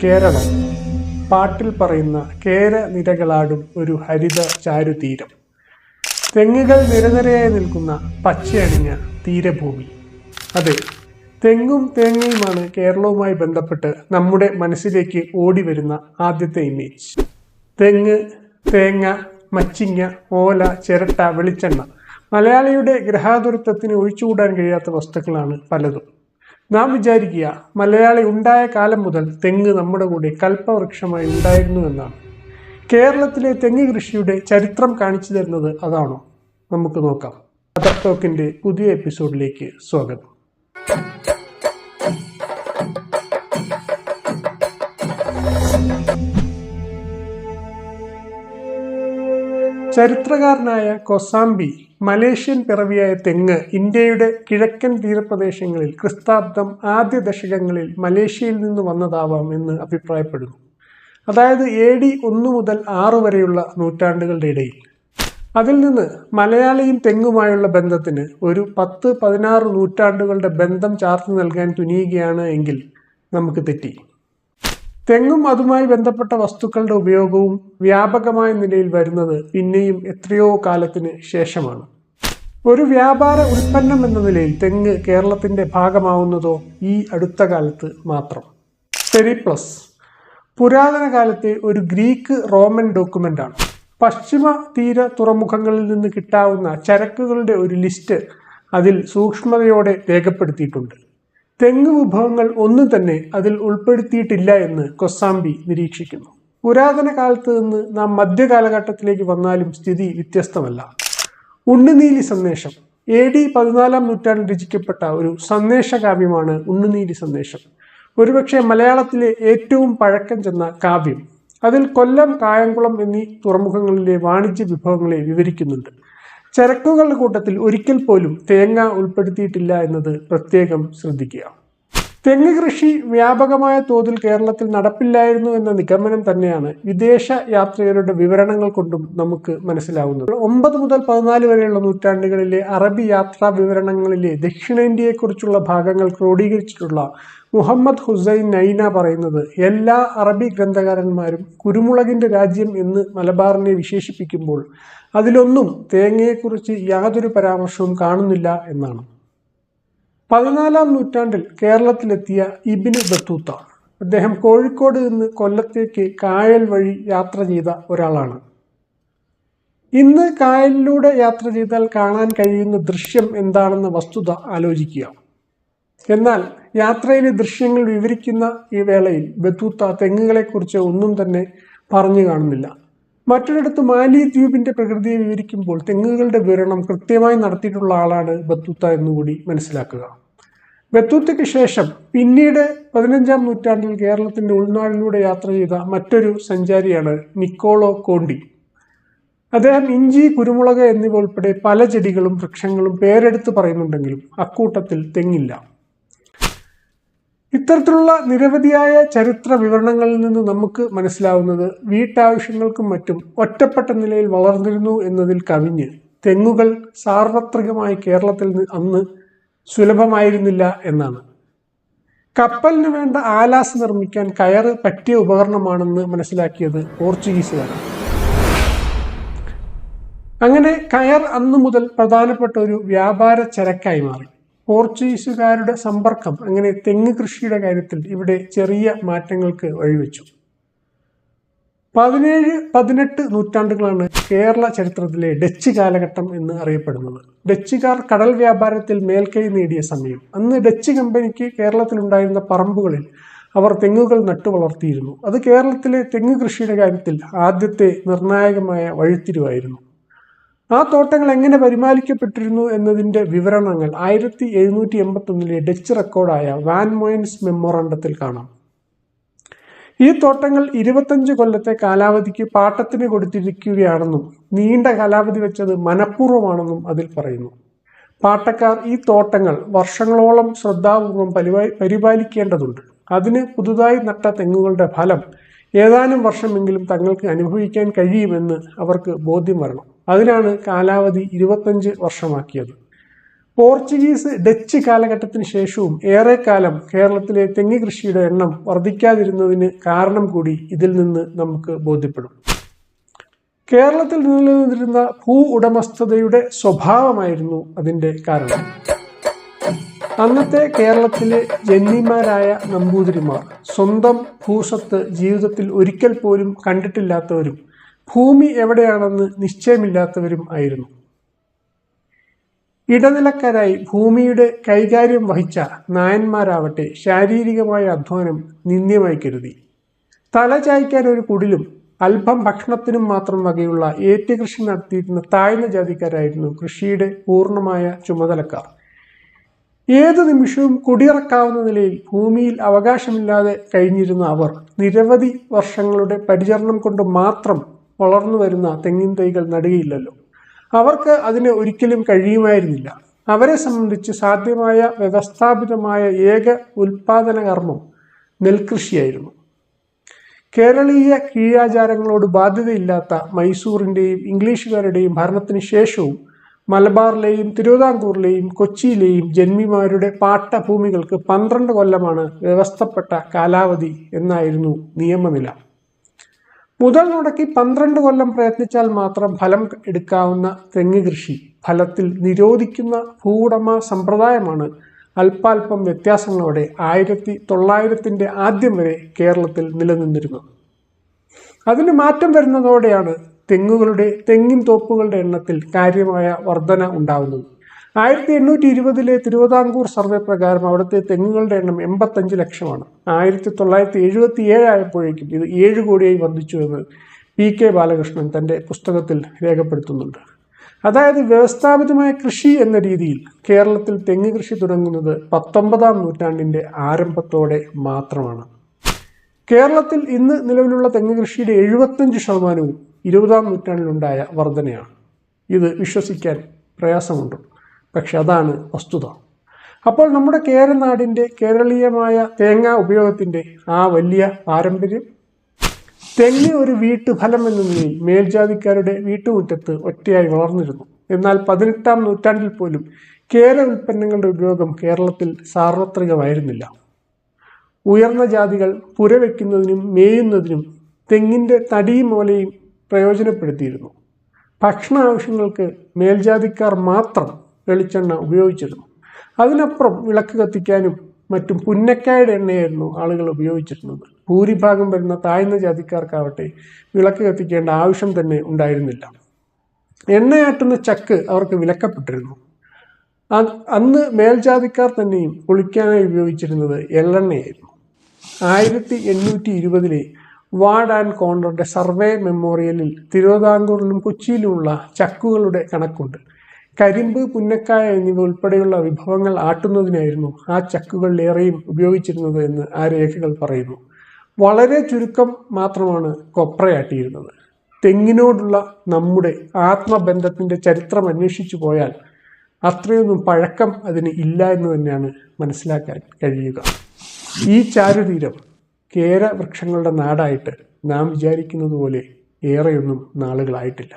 കേരളം പാട്ടിൽ പറയുന്ന കേരനിരകളാടും ഒരു ഹരിത ചാരുതീരം. തെങ്ങുകൾ നിരനിരയായി നിൽക്കുന്ന പച്ചയണിഞ്ഞ തീരഭൂമി. അതെ, തെങ്ങും തേങ്ങയുമാണ് കേരളവുമായി ബന്ധപ്പെട്ട് നമ്മുടെ മനസ്സിലേക്ക് ഓടി വരുന്ന ആദ്യത്തെ ഇമേജ്. തെങ്ങ്, തേങ്ങ, മച്ചിങ്ങ, ഓല, ചിരട്ട, വെളിച്ചെണ്ണ. മലയാളിയുടെ ഗ്രഹാതുരത്വത്തിന് ഒഴിച്ചുകൂടാൻ കഴിയാത്ത വസ്തുക്കളാണ് പലതും. നാം വിചാരിക്കുക, മലയാളി ഉണ്ടായ കാലം മുതൽ തെങ്ങ് നമ്മുടെ കൂടെ കൽപ്പവൃക്ഷമായി ഉണ്ടായിരുന്നു എന്നാണ്. കേരളത്തിലെ തെങ്ങ് കൃഷിയുടെ ചരിത്രം കാണിച്ചു തരുന്നത് അതാണോ? നമുക്ക് നോക്കാം. മദർ ടോക്കിന്റെ പുതിയ എപ്പിസോഡിലേക്ക് സ്വാഗതം. ചരിത്രകാരനായ കൊസാംബി മലേഷ്യൻ പിറവിയായ തെങ്ങ് ഇന്ത്യയുടെ കിഴക്കൻ തീരപ്രദേശങ്ങളിൽ ക്രിസ്താബ്ദം ആദ്യ ദശകങ്ങളിൽ മലേഷ്യയിൽ നിന്ന് വന്നതാവാം എന്ന് അഭിപ്രായപ്പെടുന്നു. അതായത് AD 1 മുതൽ 6 വരെയുള്ള നൂറ്റാണ്ടുകളുടെ ഇടയിൽ. അതിൽ നിന്ന് മലയാളിയും തെങ്ങുമായുള്ള ബന്ധത്തിന് ഒരു 10-16 നൂറ്റാണ്ടുകളുടെ ബന്ധം ചാർത്തി നൽകാൻ തുനിയുകയാണ് എങ്കിൽ നമുക്ക് തെറ്റി. തെങ്ങും അതുമായി ബന്ധപ്പെട്ട വസ്തുക്കളുടെ ഉപയോഗവും വ്യാപകമായ നിലയിൽ വരുന്നത് പിന്നെയും എത്രയോ കാലത്തിന് ശേഷമാണ്. ഒരു വ്യാപാര ഉൽപ്പന്നം എന്ന നിലയിൽ തെങ്ങ് കേരളത്തിന്റെ ഭാഗമാവുന്നതോ ഈ അടുത്ത കാലത്ത് മാത്രം. പെരിപ്ലസ് പുരാതന കാലത്തെ ഒരു ഗ്രീക്ക് റോമൻ ഡോക്യുമെന്റാണ്. പശ്ചിമ തീര തുറമുഖങ്ങളിൽ നിന്ന് കിട്ടാവുന്ന ചരക്കുകളുടെ ഒരു ലിസ്റ്റ് അതിൽ സൂക്ഷ്മതയോടെ രേഖപ്പെടുത്തിയിട്ടുണ്ട്. തെങ്ങ് വിഭവങ്ങൾ ഒന്നും തന്നെ അതിൽ ഉൾപ്പെടുത്തിയിട്ടില്ല എന്ന് കൊസാംബി നിരീക്ഷിക്കുന്നു. പുരാതന കാലത്ത് നിന്ന് നാം മധ്യകാലഘട്ടത്തിലേക്ക് വന്നാലും സ്ഥിതി വ്യത്യസ്തമല്ല. ഉണ്ണുനീലി സന്ദേശം AD 14 നൂറ്റാണ്ടിൽ രചിക്കപ്പെട്ട ഒരു സന്ദേശകാവ്യമാണ് ഉണ്ണുനീലി സന്ദേശം. ഒരുപക്ഷെ മലയാളത്തിലെ ഏറ്റവും പഴക്കം ചെന്ന കാവ്യം. അതിൽ കൊല്ലം, കായംകുളം എന്നീ തുറമുഖങ്ങളിലെ വാണിജ്യ വിഭവങ്ങളെ വിവരിക്കുന്നുണ്ട്. ചരക്കുകളുടെ കൂട്ടത്തിൽ ഒരിക്കൽ പോലും തേങ്ങ ഉൾപ്പെടുത്തിയിട്ടില്ല എന്നത് പ്രത്യേകം ശ്രദ്ധിക്കുക. തെങ്ങ് കൃഷി വ്യാപകമായ തോതിൽ കേരളത്തിൽ നടപ്പില്ലായിരുന്നു എന്ന നിഗമനം തന്നെയാണ് വിദേശ യാത്രികരുടെ വിവരണങ്ങൾ കൊണ്ടും നമുക്ക് മനസ്സിലാവുന്നത്. 9 മുതൽ 14 വരെയുള്ള നൂറ്റാണ്ടുകളിലെ അറബി യാത്രാ വിവരണങ്ങളിലെ ദക്ഷിണേന്ത്യയെക്കുറിച്ചുള്ള ഭാഗങ്ങൾ ക്രോഡീകരിച്ചിട്ടുള്ള മുഹമ്മദ് ഹുസൈൻ നൈന പറയുന്നത്, എല്ലാ അറബി ഗ്രന്ഥകാരന്മാരും കുരുമുളകിന്റെ രാജ്യം എന്ന് മലബാറിനെ വിശേഷിപ്പിക്കുമ്പോൾ അതിലൊന്നും തേങ്ങയെക്കുറിച്ച് യാതൊരു പരാമർശവും കാണുന്നില്ല എന്നാണ്. 14-ാം നൂറ്റാണ്ടിൽ കേരളത്തിലെത്തിയ ഇബ്നു ബത്തൂത്ത, അദ്ദേഹം കോഴിക്കോട് നിന്ന് കൊല്ലത്തേക്ക് കായൽ വഴി യാത്ര ചെയ്ത ഒരാളാണ്. ഇന്ന് കായലിലൂടെ യാത്ര ചെയ്താൽ കാണാൻ കഴിയുന്ന ദൃശ്യം എന്താണെന്ന വസ്തുത ആലോചിക്കുക. എന്നാൽ യാത്രയിലെ ദൃശ്യങ്ങൾ വിവരിക്കുന്ന ഈ വേളയിൽ ബത്തൂത്ത തെങ്ങുകളെക്കുറിച്ച് ഒന്നും തന്നെ പറഞ്ഞു കാണുന്നില്ല. മറ്റൊരിടത്ത് മാലി ദ്വീപിന്റെ പ്രകൃതിയെ വിവരിക്കുമ്പോൾ തെങ്ങുകളുടെ വിവരണം കൃത്യമായി നടത്തിയിട്ടുള്ള ആളാണ് ബത്തൂത്ത എന്നുകൂടി മനസ്സിലാക്കുക. ബത്തൂത്തയ്ക്ക് ശേഷം പിന്നീട് 15-ാം നൂറ്റാണ്ടിൽ കേരളത്തിന്റെ ഉൾനാടിലൂടെ യാത്ര ചെയ്ത മറ്റൊരു സഞ്ചാരിയാണ് നിക്കോളോ കോണ്ടി. അദ്ദേഹം ഇഞ്ചി, കുരുമുളക് എന്നിവ ഉൾപ്പെടെ പല ചെടികളും വൃക്ഷങ്ങളും പേരെടുത്ത് പറയുന്നുണ്ടെങ്കിലും അക്കൂട്ടത്തിൽ തെങ്ങില്ല. ഇത്തരത്തിലുള്ള നിരവധിയായ ചരിത്ര വിവരണങ്ങളിൽ നിന്ന് നമുക്ക് മനസ്സിലാവുന്നത് വീട്ടാവശ്യങ്ങൾക്കും മറ്റും ഒറ്റപ്പെട്ട നിലയിൽ വളർന്നിരുന്നു എന്നതിൽ കവിഞ്ഞ് തെങ്ങുകൾ സാർവത്രികമായി കേരളത്തിൽ അന്ന് സുലഭമായിരുന്നില്ല എന്നാണ്. കപ്പലിന് വേണ്ട ആലാസ് നിർമ്മിക്കാൻ കയറ് പറ്റിയ ഉപകരണമാണെന്ന് മനസ്സിലാക്കിയത് പോർച്ചുഗീസുകാരാണ്. അങ്ങനെ കയർ അന്നു മുതൽ പ്രധാനപ്പെട്ട ഒരു വ്യാപാര ചരക്കായി മാറി. പോർച്ചുഗീസുകാരുടെ സമ്പർക്കം അങ്ങനെ തെങ്ങ് കൃഷിയുടെ കാര്യത്തിൽ ഇവിടെ ചെറിയ മാറ്റങ്ങൾക്ക് വഴിവെച്ചു. 17-18 നൂറ്റാണ്ടുകളാണ് കേരള ചരിത്രത്തിലെ ഡച്ച് കാലഘട്ടം എന്ന് അറിയപ്പെടുന്നത്. ഡച്ചുകാർ കടൽ വ്യാപാരത്തിൽ മേൽക്കൈ നേടിയ സമയം. അന്ന് ഡച്ച് കമ്പനിക്ക് കേരളത്തിലുണ്ടായിരുന്ന പറമ്പുകളിൽ അവർ തെങ്ങുകൾ നട്ടുവളർത്തിയിരുന്നു. അത് കേരളത്തിലെ തെങ്ങ് കൃഷിയുടെ കാര്യത്തിൽ ആദ്യത്തെ നിർണായകമായ വഴിത്തിരിവായിരുന്നു. ആ തോട്ടങ്ങൾ എങ്ങനെ പരിപാലിക്കപ്പെട്ടിരുന്നു എന്നതിന്റെ വിവരണങ്ങൾ 1781 ഡച്ച് റെക്കോർഡായ വാൻ മോയൻസ് മെമ്മോറാണ്ടത്തിൽ കാണാം. ഈ തോട്ടങ്ങൾ 25 കൊല്ലത്തെ കാലാവധിക്ക് പാട്ടത്തിന് കൊടുത്തിരിക്കുകയാണെന്നും നീണ്ട കാലാവധി വെച്ചത് മനഃപൂർവ്വമാണെന്നും അതിൽ പറയുന്നു. പാട്ടക്കാർ ഈ തോട്ടങ്ങൾ വർഷങ്ങളോളം ശ്രദ്ധാപൂർവം പരിപാലിക്കേണ്ടതുണ്ട്. അതിന് പുതുതായി നട്ട തെങ്ങുകളുടെ ഫലം ഏതാനും വർഷമെങ്കിലും തങ്ങൾക്ക് അനുഭവിക്കാൻ കഴിയുമെന്ന് അവർക്ക് ബോധ്യം വരണം. അതിനാണ് കാലാവധി 25 വർഷമാക്കിയത്. പോർച്ചുഗീസ്, ഡച്ച് കാലഘട്ടത്തിന് ശേഷവും ഏറെക്കാലം കേരളത്തിലെ തെങ്ങ് കൃഷിയുടെ എണ്ണം വർദ്ധിക്കാതിരുന്നതിന് കാരണം കൂടി ഇതിൽ നിന്ന് നമുക്ക് ബോധ്യപ്പെടും. കേരളത്തിൽ നിലനിന്നിരുന്ന ഭൂ ഉടമസ്ഥതയുടെ സ്വഭാവമായിരുന്നു അതിൻ്റെ കാരണം. അന്നത്തെ കേരളത്തിലെ ജന്മിമാരായ നമ്പൂതിരിമാർ സ്വന്തം ഭൂസ്വത്ത് ജീവിതത്തിൽ ഒരിക്കൽ പോലും കണ്ടിട്ടില്ലാത്തവരും ഭൂമി എവിടെയാണെന്ന് നിശ്ചയമില്ലാത്തവരും ആയിരുന്നു. ഇടനിലക്കാരായി ഭൂമിയുടെ കൈകാര്യം വഹിച്ച നായന്മാരാവട്ടെ ശാരീരികമായ അധ്വാനം നിന്ദ്യമായി കരുതി. തല ചായ്ക്കാൻ ഒരു കുടിലും അല്പം ഭക്ഷണത്തിനും മാത്രം വകയുള്ള ഏറ്റുകൃഷി നടത്തിയിരുന്ന താഴ്ന്ന ജാതിക്കാരായിരുന്നു കൃഷിയുടെ പൂർണ്ണമായ ചുമതലക്കാർ. ഏതു നിമിഷവും കുടിയിറക്കാവുന്ന നിലയിൽ ഭൂമിയിൽ അവകാശമില്ലാതെ കഴിഞ്ഞിരുന്ന അവർ നിരവധി വർഷങ്ങളുടെ പരിചരണം കൊണ്ട് മാത്രം വളർന്നു വരുന്ന തെങ്ങിൻ തൈകൾ നടുകയില്ലല്ലോ. അവർക്ക് അതിന് ഒരിക്കലും കഴിയുമായിരുന്നില്ല. അവരെ സംബന്ധിച്ച് സാധ്യമായ വ്യവസ്ഥാപിതമായ ഏക ഉൽപാദന കർമ്മം നെൽകൃഷിയായിരുന്നു. കേരളീയ കീഴാചാരങ്ങളോട് ബാധ്യതയില്ലാത്ത മൈസൂറിൻ്റെയും ഇംഗ്ലീഷുകാരുടെയും ഭരണത്തിന് ശേഷവും മലബാറിലെയും തിരുവിതാംകൂറിലെയും കൊച്ചിയിലെയും ജന്മിമാരുടെ പാട്ടഭൂമികൾക്ക് 12 കൊല്ലമാണ് വ്യവസ്ഥപ്പെട്ട കാലാവധി എന്നായിരുന്നു നിയമനില. മുതൽ മുടക്കി 12 കൊല്ലം പ്രയത്നിച്ചാൽ മാത്രം ഫലം എടുക്കാവുന്ന തെങ്ങ് കൃഷി ഫലത്തിൽ നിരോധിക്കുന്ന ഭൂവുടമ സമ്പ്രദായമാണ് അല്പാൽപ്പം വ്യത്യാസങ്ങളോടെ 1900-ന്റെ ആദ്യം വരെ കേരളത്തിൽ നിലനിന്നിരുന്നത്. അതിന് മാറ്റം വരുന്നതോടെയാണ് തെങ്ങിൻ തോപ്പുകളുടെ എണ്ണത്തിൽ കാര്യമായ വർധന ഉണ്ടാകുന്നത്. 1820-ലെ തിരുവിതാംകൂർ സർവേ പ്രകാരം അവിടുത്തെ തെങ്ങുകളുടെ എണ്ണം 85 ലക്ഷമാണ്. 1977 ആയപ്പോഴേക്കും ഇത് 7 കോടിയായി വർദ്ധിച്ചു എന്ന് PK ബാലകൃഷ്ണൻ തൻ്റെ പുസ്തകത്തിൽ രേഖപ്പെടുത്തുന്നുണ്ട്. അതായത് വ്യവസ്ഥാപിതമായ കൃഷി എന്ന രീതിയിൽ കേരളത്തിൽ തെങ്ങ് കൃഷി തുടങ്ങുന്നത് 19-ാം നൂറ്റാണ്ടിൻ്റെ ആരംഭത്തോടെ മാത്രമാണ്. കേരളത്തിൽ ഇന്ന് നിലവിലുള്ള തെങ്ങ് കൃഷിയുടെ 75% 20-ാം നൂറ്റാണ്ടിലുണ്ടായ വർധനയാണ്. ഇത് വിശ്വസിക്കാൻ പ്രയാസമുണ്ട്, പക്ഷെ അതാണ് വസ്തുത. അപ്പോൾ നമ്മുടെ കേരനാടിൻ്റെ കേരളീയമായ തേങ്ങാ ഉപയോഗത്തിൻ്റെ ആ വലിയ പാരമ്പര്യം, തെങ്ങ് ഒരു വീട്ടുഫലം എന്ന നിലയിൽ മേൽജാതിക്കാരുടെ വീട്ടുമുറ്റത്ത് ഒറ്റയായി വളർന്നിരുന്നു. എന്നാൽ 18-ാം നൂറ്റാണ്ടിൽ പോലും കേര ഉൽപ്പന്നങ്ങളുടെ ഉപയോഗം കേരളത്തിൽ സാർവത്രികമായിരുന്നില്ല. ഉയർന്ന ജാതികൾ പുരവെക്കുന്നതിനും മേയുന്നതിനും തെങ്ങിൻ്റെ തടിയും ഓലയും പ്രയോജനപ്പെടുത്തിയിരുന്നു. ഭക്ഷണ ആവശ്യങ്ങൾക്ക് മേൽജാതിക്കാർ മാത്രം വെളിച്ചെണ്ണ ഉപയോഗിച്ചിരുന്നു. അതിനപ്പുറം വിളക്ക് കത്തിക്കാനും മറ്റും പുന്നക്കായുടെ എണ്ണയായിരുന്നു ആളുകൾ ഉപയോഗിച്ചിരുന്നത്. ഭൂരിഭാഗം വരുന്ന താഴ്ന്ന ജാതിക്കാർക്കാവട്ടെ വിളക്ക് കത്തിക്കേണ്ട ആവശ്യം തന്നെ ഉണ്ടായിരുന്നില്ല. എണ്ണയാട്ടുന്ന ചക്ക് അവർക്ക് വിലക്കപ്പെട്ടിരുന്നു. അന്ന് മേൽജാതിക്കാർ തന്നെയും കുളിക്കാനായി ഉപയോഗിച്ചിരുന്നത് എള്ളെണ്ണയായിരുന്നു. 1820-ലെ വാർഡ് ആൻഡ് കോർണറുടെ സർവേ മെമ്മോറിയലിൽ തിരുവിതാംകൂറിലും കൊച്ചിയിലുമുള്ള ചക്കുകളുടെ കണക്കുണ്ട്. കരിമ്പ്, പുന്നക്കായ എന്നിവ ഉൾപ്പെടെയുള്ള വിഭവങ്ങൾ ആട്ടുന്നതിനായിരുന്നു ആ ചക്കുകളിലേറെയും ഉപയോഗിച്ചിരുന്നത് എന്ന് ആ രേഖകൾ പറയുന്നു. വളരെ ചുരുക്കം മാത്രമാണ് കൊപ്രയാട്ടിയിരുന്നത്. തെങ്ങിനോടുള്ള നമ്മുടെ ആത്മബന്ധത്തിൻ്റെ ചരിത്രം അന്വേഷിച്ചു പോയാൽ അത്രയൊന്നും പഴക്കം അതിന് ഇല്ല എന്ന് തന്നെയാണ് മനസ്സിലാക്കാൻ കഴിയുക. ഈ ചാരുതീരം കേര വൃക്ഷങ്ങളുടെ നാടായിട്ട് നാം വിചാരിക്കുന്നത് പോലെ ഏറെയൊന്നും നാളുകളായിട്ടില്ല.